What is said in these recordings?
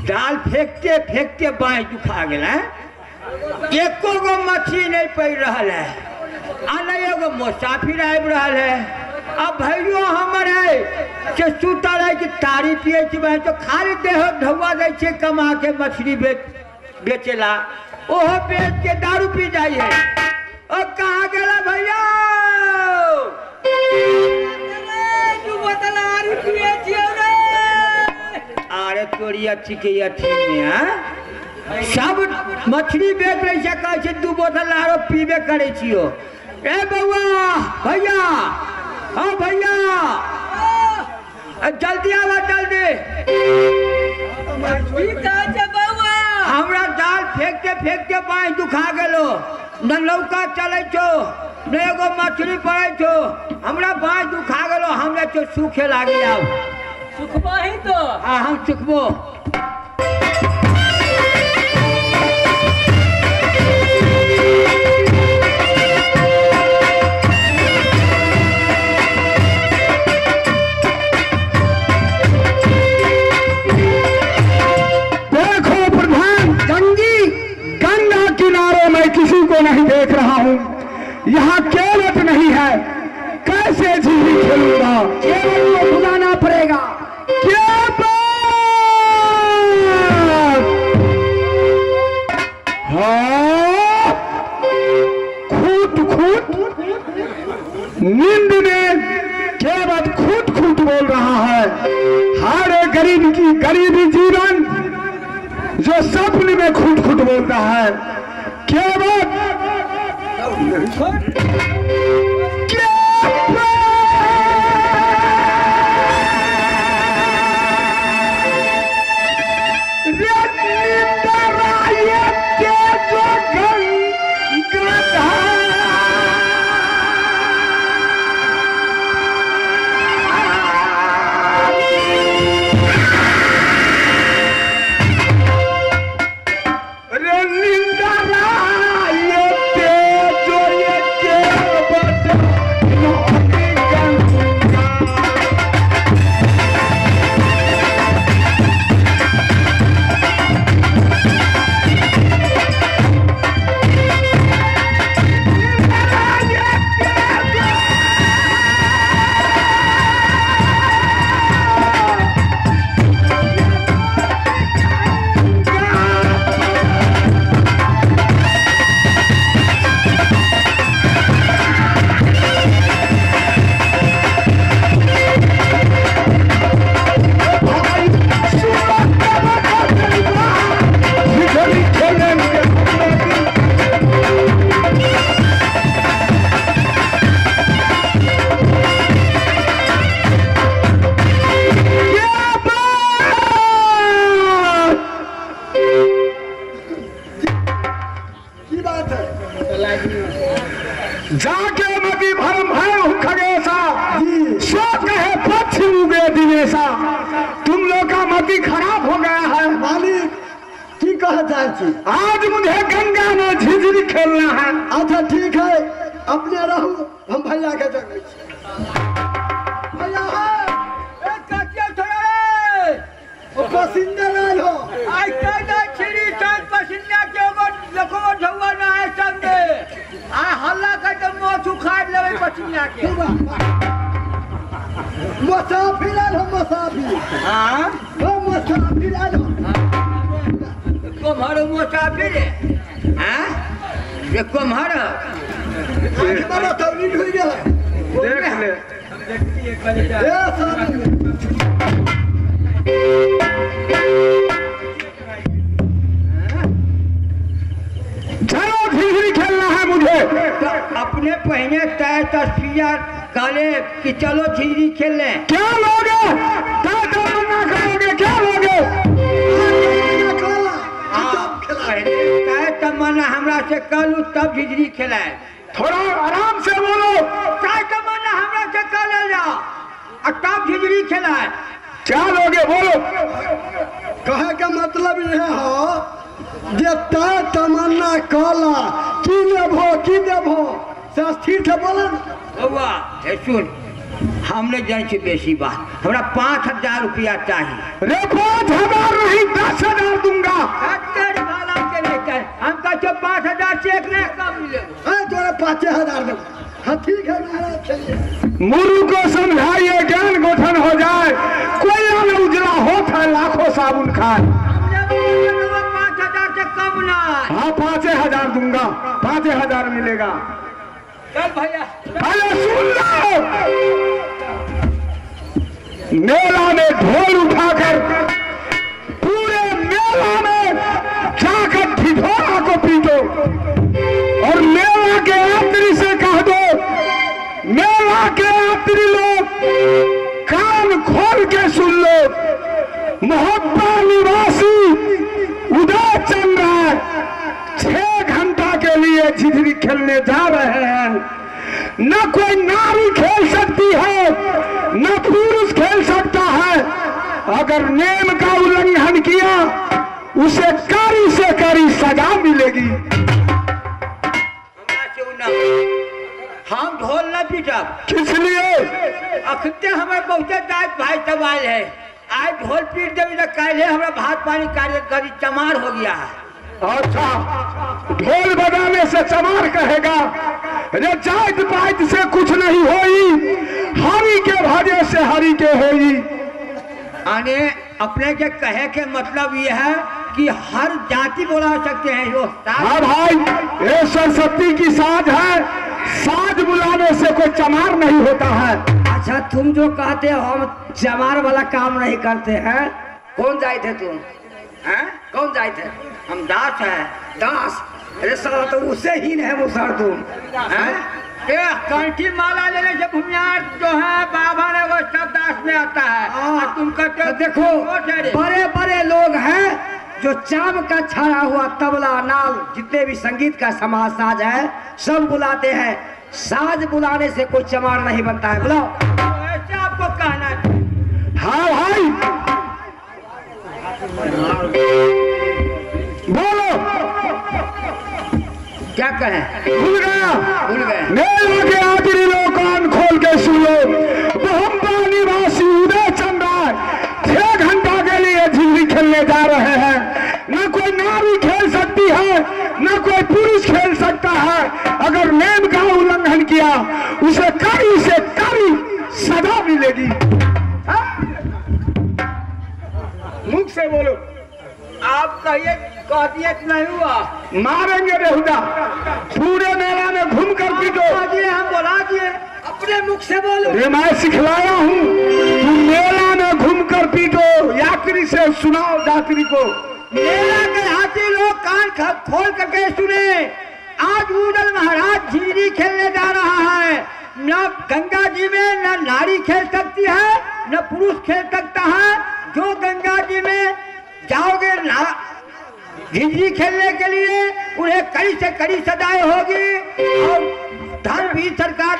जाल फेंकते फेंकते बाँह दुखा गया। एको गो मछली नहीं पड़ रहा है आ नहीं एगो मुसाफिर आबि रहा है। अब भैयो हमारे से सुता रहे कि तारी पिए तो खाली देह ढौआ दे छे कमा के मछली बेचेला ओहो बेच के दारू पी जाइए। और कहाँ गया भैया अरे तोरी अच्छी के अच्छी में सब मछली बेच रही है कहे 2 बोतल आरो पीबे करे छियो। ए बउआ भैया हाँ भैया जल्दी आवा जल्दी हमरा जाल फेंकते फेंकते बाँह दुखा गेलो न लौका चले छो न एगो मछली पड़े छो हमरा बाँह दुखा गेलो हमरे तो सूखे लागी। अब सुखबा ही तो हाँ हम सुखबो। किसी को नहीं देख रहा हूँ यहाँ केवट नहीं है कैसे झीली खेलूंगा केवट को बुलाना पड़ेगा। हाँ खूट खूट नींद में केवट खूट खूट बोल रहा है। हर गरीब की गरीबी जीवन जो सपने में खूट खूट बोल रहा है। जाके मती भरम है खगेसा सो कहे पक्ष उगे दिनेसा। तुम लोग का मती खराब हो गया है। मालिक की कहता है आज मुझे गंगा में झिझरी खेलना है। अच्छा ठीक है अपने रहू हम भैया के जगह भैया पसीना नहीं हो आई कहना छिड़ी चांद पसीना के ऊपर देखो झुआ ना है संगे आ हल्ला कर तो मुंह उखाड़ लेवे पसीना के। मुसाफिर आलो मुसाफिर हां वो मुसाफिर आलो तुम्हारे मुसाफिर हां ये तुम्हारा हमारा तो नहीं हो गया देख ले ए साहब चलो झिझरी खेलना है मुझे। तो अपने पहने तय तस्वीर काले कि चलो झिझरी खेल लें। क्या लोगे क्या मना करोगे क्या लोगे तय तमन्ना हमरा से कलू तब झिझरी खेलाए। थोड़ा आराम से बोलो। तय तमन्ना हमरा से कल जाओ और तब झिझरी खेलाए। क्या लोगे बोलो। कहे का मतलब यह हो जे तय तमन्ना कला की देबो से स्थिर थे बोलन बउआ हे सुन हमने जान से बेसी बात हमरा 5000 रुपया चाहिए। रे 5000 नहीं 10,000 लाखों साबुन खाए। हमने बोला 5,000 से कम ना। हाँ 5,000 दूंगा, 5,000 मिलेगा। चल भैया। अरे सुन लो, मेला में ढोल उठाकर पूरे मेला में जाकर ढिढोरा को पीटो और मेला के यात्री से कह दो, मेला के यात्री लोग कान खोल के सुन लो, मोहब्बा निवासी उदय चंद्र 6 घंटा के लिए झिझरी खेलने जा रहे हैं। न कोई नारी खेल सकती है, न पुरुष खेल सकता है। अगर नियम का उल्लंघन किया उसे कड़ी से कड़ी सजा मिलेगी। हम ढोल न पीटब। किस लिए? अखते हमारे बहुत दायित्व भाई सवाल है। आज ढोल पीट देवी तो कल हमारा भात पानी कार्यकारी चमार हो गया है। अच्छा, ढोल बजाने से चमार कहेगा? अरे जात पात से कुछ नहीं होई, हरि के भजे से हरि के होई। आने अपने के कहे के मतलब ये है कि हर जाति बोला सकते हैं जो। हाँ भाई, ये सरस्वती की साज है, साज बुलाने से कोई चमार नहीं होता है। अच्छा तुम जो कहते हो हम चमार वाला काम नहीं करते हैं, कौन जाए थे तुम? हैं? कौन जाए थे? हम दास है। दास? अरे साला तो उससे ही नहीं मुसर तुम हैं? ये कंठी माला लेने से भूमियार जो है बाबा ने वो सब दास में आता है। और तुम कहते हो तो देखो बड़े बड़े लोग हैं जो चाम का छाड़ा हुआ तबला नाल जितने भी संगीत का समाज साज है सब बुलाते हैं। साज बुलाने से कोई चमार नहीं बनता है। बुलाओ। ऐसे आपको कहना है। हाँ भाई बोलो, क्या कहें? भूल गया? भूल गए। मेला के यात्री लोग कान खोल के सुनो, मोहब्बा निवासी उदय चंद्र 6 घंटा के लिए झिझरी खेलने जा रहे हैं। न कोई नारी खेल सकती है, न कोई पुरुष खेल सकता है। अगर नियम का उल्लंघन किया उसे कड़ी से कड़ी सजा मिलेगी। मुख से बोलो। आप कहिए कह दिए नहीं हुआ। मारेंगे बेहुदा, पूरे मेला में घूम कर पीटो। हम बोला दिए, अपने मुख से बोलो। ये मैं सिखलाया हूँ, तुम मेला में घूम कर पीटो। यात्री से सुनाओ, यात्री को। मेला के हाथी लोग कान खोल करके सुने। आज उदल महाराज झिझरी खेलने जा रहा है। न गंगा जी में न नारी खेल सकती है न पुरुष खेल सकता है। जो गंगा जी में जाओगे ना झिझरी खेलने के लिए उन्हें कड़ी से कड़ी सजाएं होगी और धन भी सरकार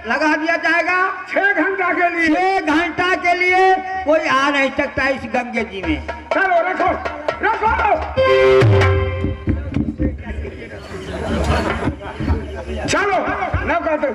लगा दिया जाएगा। 6 घंटा के लिए। 6 घंटा के लिए कोई आ नहीं सकता इस गंगे जी में। चलो रखो रखो। चलो न कहते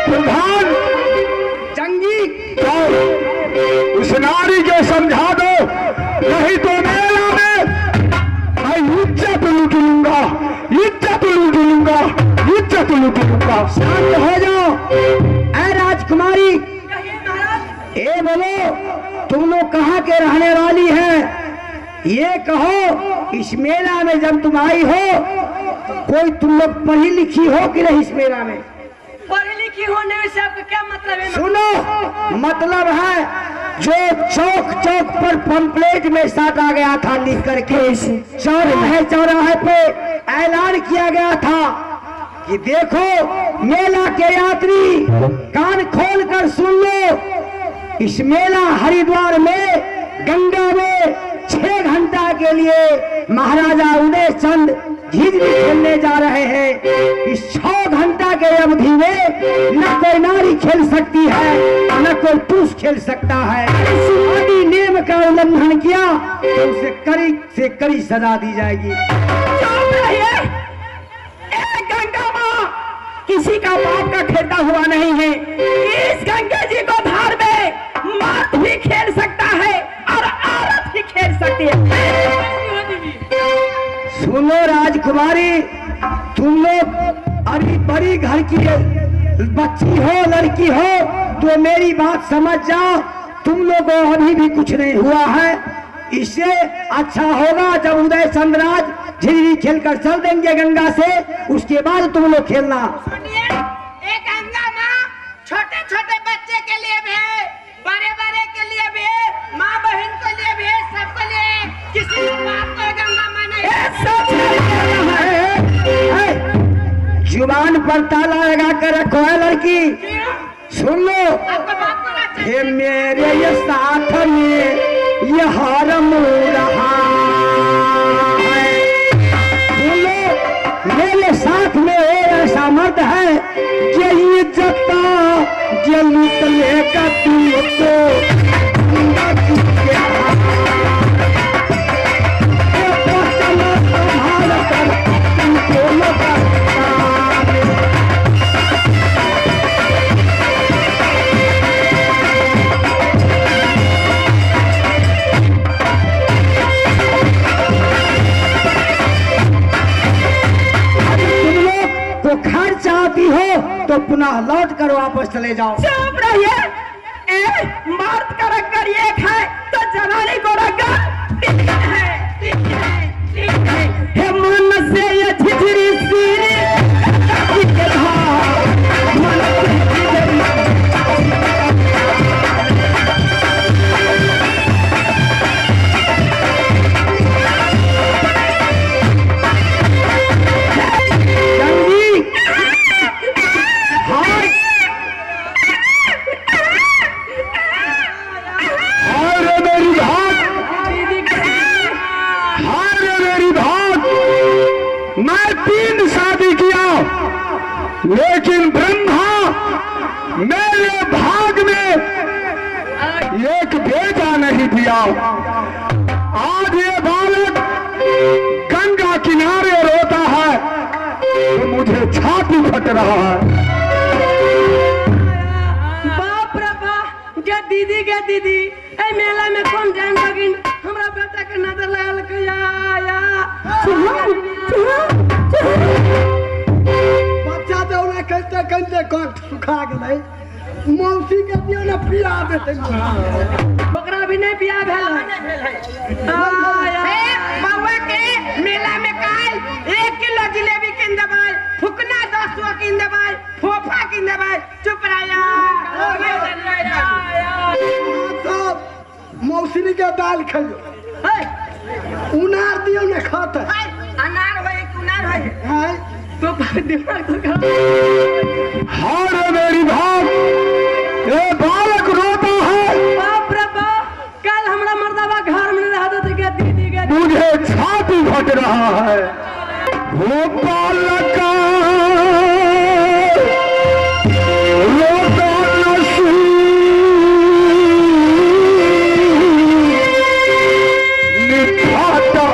प्रधान जंगी तो उस नारी को समझा दो, नहीं तो मेला में मैं इज्जत लूट लूंगा, इज्जत लूट लूंगा, इज्जत लूट लूंगा। शांत हो जाओ। ऐ राजकुमारी, ए बोलो, तुम लोग कहाँ के रहने वाली हैं? ये कहो, इस मेला में जब तुम आई हो, कोई तुम लोग पढ़ी लिखी हो कि नहीं? इस मेला में पढ़ी लिखी होने से आपका क्या मतलब है? सुनो, मतलब है जो चौक चौक पर पंपलेट में साटा गया था लिख करके, चौराहे पे ऐलान किया गया था कि देखो मेला के यात्री कान खोल कर सुन लो, इस मेला हरिद्वार में गंगा में 6 घंटा के लिए महाराजा उदय चंद झिझरी खेलने जा रहे हैं। इस 6 घंटा के अवधि में न कोई नारी खेल सकती है, न कोई पुरुष खेल सकता है। यदि नियम का उल्लंघन किया तो उसे कड़ी से कड़ी सजा दी जाएगी। चुप रहिए। गंगा माँ किसी का बाप का खेता हुआ नहीं है। इस गंगा जी को धार में मर्द भी खेल सकता है और औरत भी खेल सकती है। सुनो राजकुमारी, तुम लोग अभी बड़ी घर की बच्ची हो, लड़की हो, तो मेरी बात समझ जाओ। तुम लोगों को अभी भी कुछ नहीं हुआ है। इससे अच्छा होगा जब उदय चंद्रराज झिझरी खेलकर चल देंगे गंगा से, उसके बाद तुम लोग खेलना। सुनिए, एक गंगा माँ छोटे छोटे बच्चे के लिए भी है, बड़े बड़े के लिए भी है, माँ बहन के लिए भी है, सबके लिए। किसी बात को गंगा माँ नहीं जुबान पर ताला लगा कर रखो है लड़की। सुन लो, आपको बात करना चाहिए। हे मेरे ये साथ में ये हरम रहा है। सुन लो, मेरे साथ में ऐसा मर्द है जो इज्जत जो लूट लेगा तुमको। चाहती हो तो पुनः लौट कर वापस चले जाओ। चुप रहिए। मर्द का रंग एक है तो जनानी को रंग है। मन से ये झिझरी सीरी के धार, मन से लेकिन ब्रह्मा मेरे भाग में एक बेटा नहीं दिया। आज ये बालक गंगा किनारे रोता है तो मुझे छाती फट रहा है। बाप रे बाप, गे दीदी गे दीदी, ए मेला में कौन जान लगिन हमरा बेटा के नजर लागल के या बच्चा तो उन्हें कहते कहते कंठ सुखा गए। मौसी के दियो ना पिया देते। ओकरा भी नहीं पिया भेल है। बउआ के मेला में काल 1 किलो जिलेबी किन देबै, फुकना 10 किन देबै, फोफा किन देबै। चुप रहिया। सब मौसी के दाल खाइयो, उनार दियो ना खाता अनार होए कि उनार होए है। तो दिमाग तो खराब। हार मेरी भाग, ये बालक रोता है। बाप रे बाप, कल हमरा मर्दावा घर में रहता था क्या दीदी के मुझे छाती फट रहा है। वो बालक रोता नसी निभाता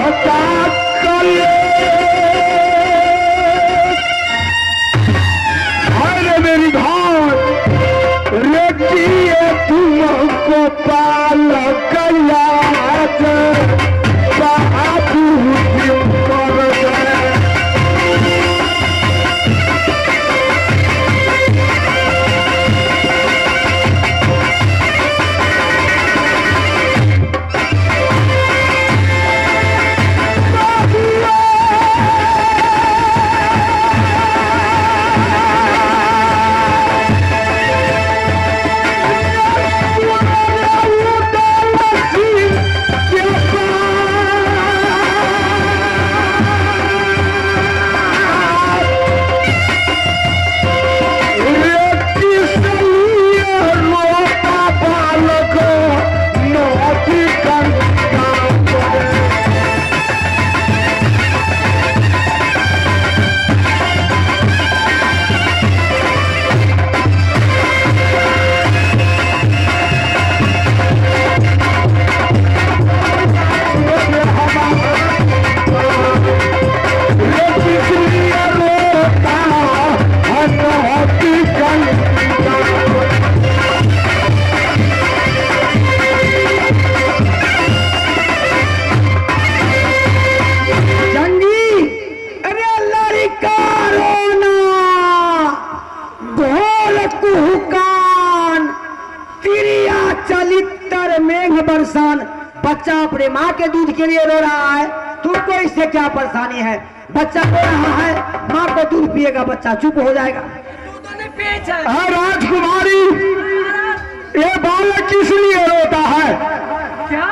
बच्चा अपने माँ के दूध के लिए रो रहा है, तुमको इससे क्या परेशानी है? बच्चा रो रहा है, माँ को दूध पिएगा, बच्चा चुप हो जाएगा। राजकुमारी, ये बालक किस लिए रोता है? क्या?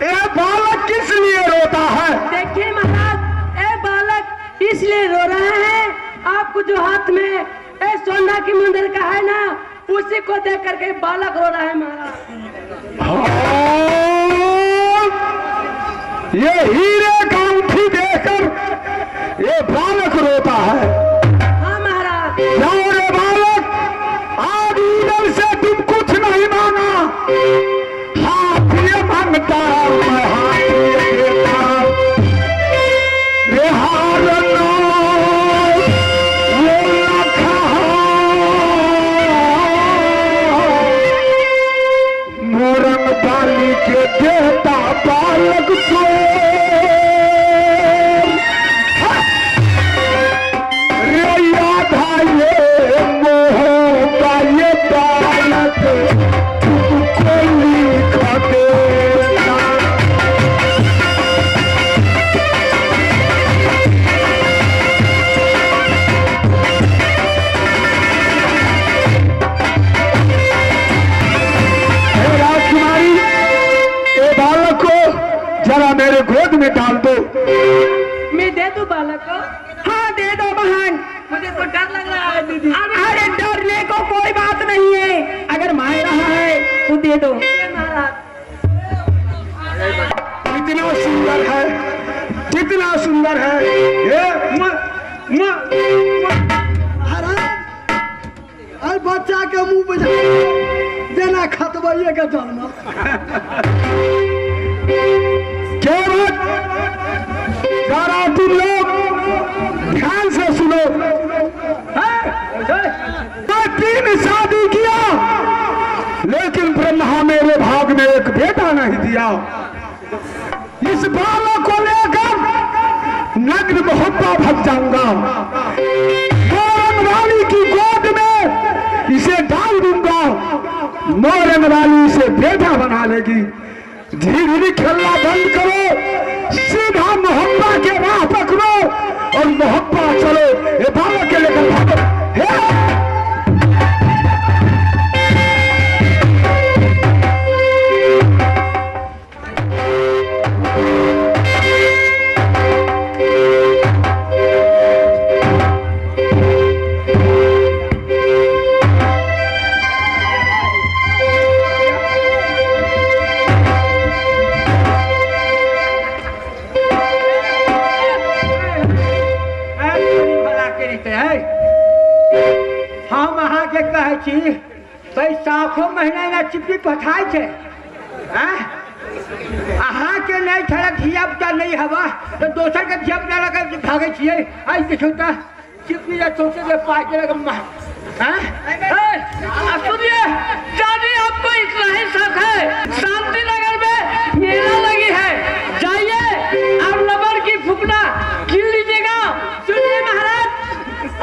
ये बालक किस लिए रोता है? देखिए महाराज, ये बालक इसलिए रो रहा है, आपको जो हाथ में ये सोना की मंदिर का है ना, उसी को देख करके बालक रो रहा है महाराज। ये हीरे का अंगूठी देखकर ये बालक रोता है। हाँ महाराज। जाओ रे बालक, आज इधर से तुम कुछ नहीं मांगा, हाथ ये मांगता मैं हाथ ये देता। रे हारनो वो लखा मोरंग बाली के देता बालक को। जरा मेरे गोद में डाल दो। मैं दे दूं बालक को? हाँ दे दो बहन, मुझे तो डर लग रहा है दीदी। अरे डरने को कोई बात नहीं है, अगर मांग रहा है तो दे दो। कितना सुंदर है, कितना सुंदर है ये। अरे बच्चा के मुंह पे देना खतवाइए का जन्म। जरा तुम लोग ध्यान से सुनो। मैं 3 शादी किया, लेकिन ब्रह्मा मेरे भाग में एक बेटा नहीं दिया। इस बालक को लेकर नग्न मोहब्बा भग जाऊंगा, मोरंग वाली की गोद में इसे डाल दूंगा, मोरंग वाली इसे बेटा बना लेगी। धीरे खेलना बंद करो, सीधा मोहब्बा के राह पकड़ो और मोहब्बा चलो। ये बालक के लेकर भागो। हम अहाँ के कहे छी बैसाखो महीना में चिपी पठाई छे, अहाँ के नहीं छड़ा धिया पुता नहीं हवा तो दोसर के धिया पुता लगा भागे छिए। आई देखो त चिपी या सोचे के पाए के लगा। सुनिए जानी, आपको इतना ही शक है, शांति नगर में मेला लगी है, जाइए आप लबर की फुकना गिन लीजिएगा। सुनिए महाराज,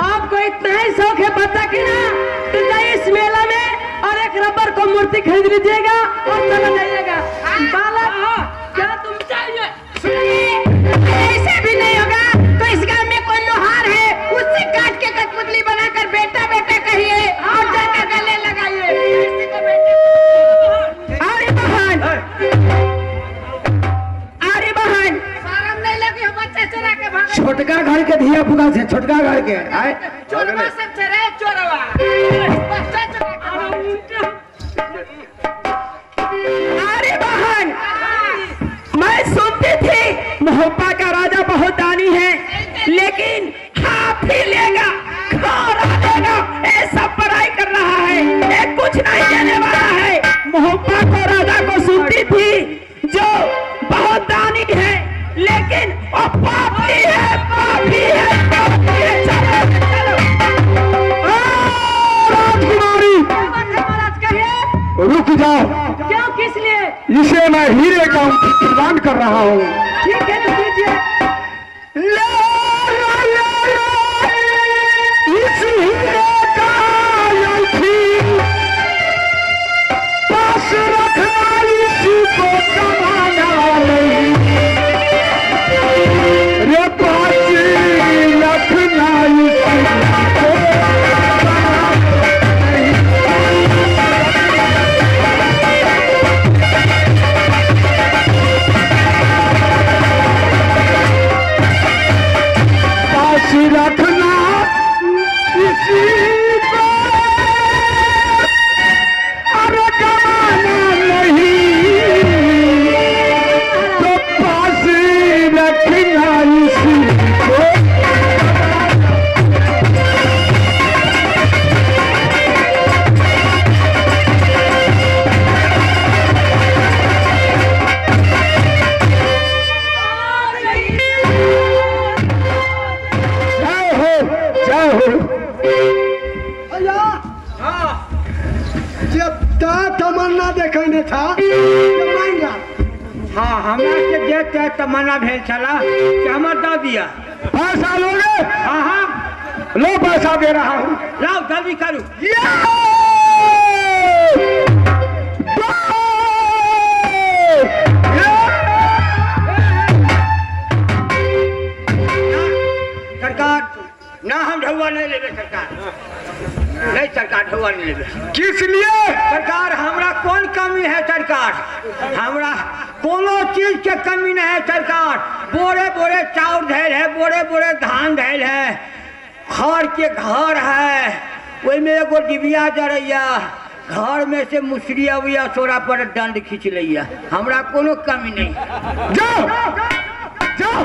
आपको इतना ही शौक है बच्चा की ना, तो जाइए इस मेला में और एक रबर को मूर्ति खरीद लीजिएगा और चला जाइएगा। बालक क्या तुम चाहिए? ऐसे भी नहीं होगा तो इस गांव में कोई लोहार है, उससे काट के कठपुतली बनाकर बेटा बेटा कहिए और जाकर गले लगाइए। अरे बहन, अरे बहन, शर्म नहीं लगी हो बच्चे चुरा के भागे? छोटका घर के धिया पुता से, छोटका घर के आए चोरवा सब चरे चोरवा बच्चा चुरा। अरे बहन, मैं सुनती थी मोहब्बा का राजा बहुत दानी है, लेकिन खा पी लेगा, खा लेगा, ऐसा पढ़ाई कर रहा है, ये कुछ नहीं देने वाला है। मोहब्बा को राजा को सुनती थी जो बहुत दानी है, लेकिन वो पापी है, पापी है, पापी है। चलो चलो। राजकुमारी रुक जाओ, क्यों, किस लिए? इसे मैं हीरे का प्रदान कर रहा हूँ। ठीक है तो दीजिए। इस हीरे का अंगूठी पास रखना, इसी को कमाना। भैया हाँ जितना तमन्ना देखने था मांगा हाँ हमरा से जे तमन्ना भेल छला से हमर दऽ दिया। पैसा लोगे? हाँ हाँ लो पैसा दे रहा हूँ। लाओ जल्दी करू। सरकार ना हम ढौआ नहीं लेबे सरकार, नहीं सरकार ढौआ नहीं लेबे। किस लिए? सरकार हमरा कौन कमी है सरकार, हमरा कोनो चीज के कमी नहीं है सरकार। बोरे बोरे चाउर धैल है, बोरे बोरे धान धैल है, घर के घर है, वही में एगो डिबिया जरैया, घर में से मुसरी अबिया सोरा पर दंड खींच लिया। हमरा कोनो कमी नहीं। जाओ जाओ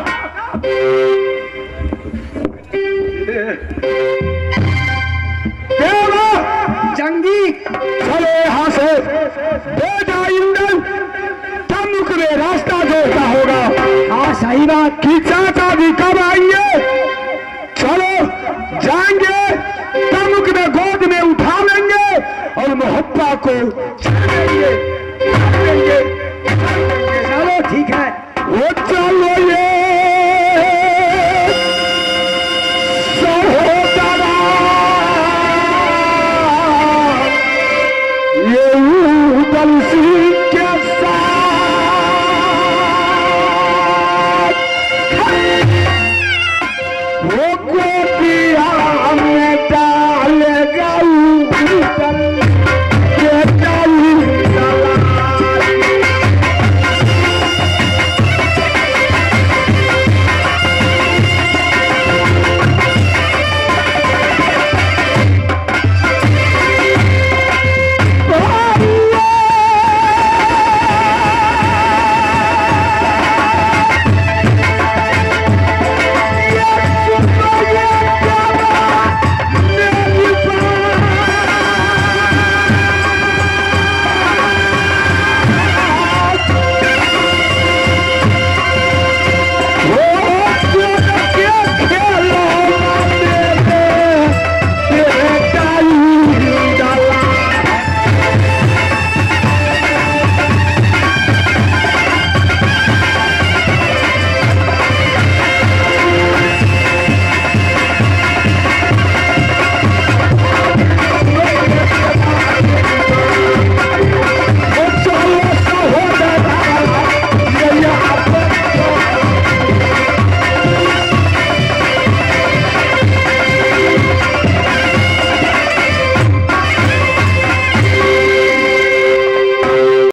जंगी चलो यहाँ से बेटा इंजन तमुक में रास्ता जोड़ता होगा। हाँ सही बात। कि चाचा भी कब आएंगे? चलो जाएंगे, तमुक में गोद में उठा लेंगे और मोहब्बा को